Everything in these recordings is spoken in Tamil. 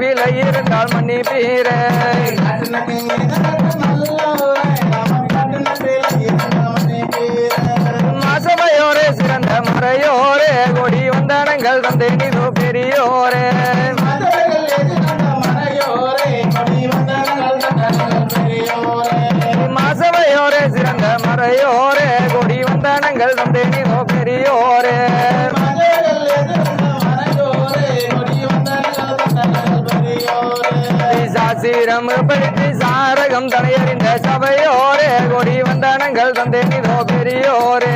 பிழை இருந்தால் மன்னிப்பீரே மாசமையோரே சிறந்த மறையோரே கொடி வந்தனங்கள் தந்தை நீதோ பெரியோரே மாசவையோரே சிறந்த மறையோரே கொடி வந்தனங்கள் தந்தை நீதோ பெரியோரே சாசிரம் படித்து சாரகம் தனையறிந்த சபையோரே கொடி வந்தனங்கள் தந்தை நீதோ பெரியோரே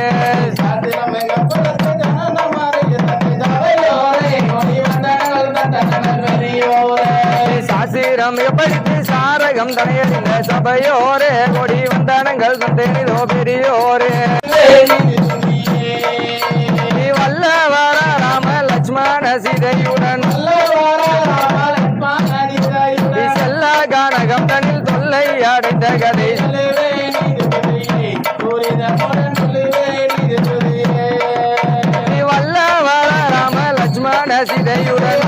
சாசிரம் படித்து சாரகம் தனையறிந்த சபையோரே கொடி வந்தனங்கள் தந்தை நீதோ பெரியோரே வல்லவர ராம லட்சுமண சீதையுடன் செல்ல கானகம் தனில் தொல்லை அடைந்த கதை வல்லவர ராம லட்சுமண சீதையுடன்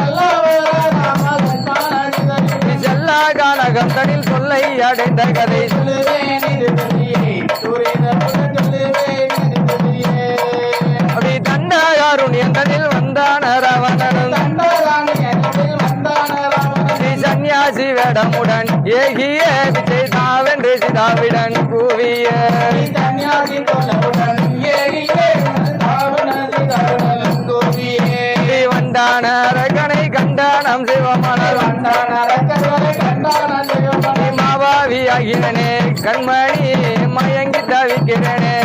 செல்ல கானகம் தனில் தொல்லை அடைந்த கதை தண்டகாருண்யந்தனில் வந்தான ராவணனும் சன்னியாசி வேடமுடன் ஏகிய விஜய் தாவென்று சிதாவிடன் கூவிய வண்டான அரகனை கண்டானம் சிவமலர் மாவாவி ஆகிறனே கண்மணி மயங்கி தவிக்கிறனே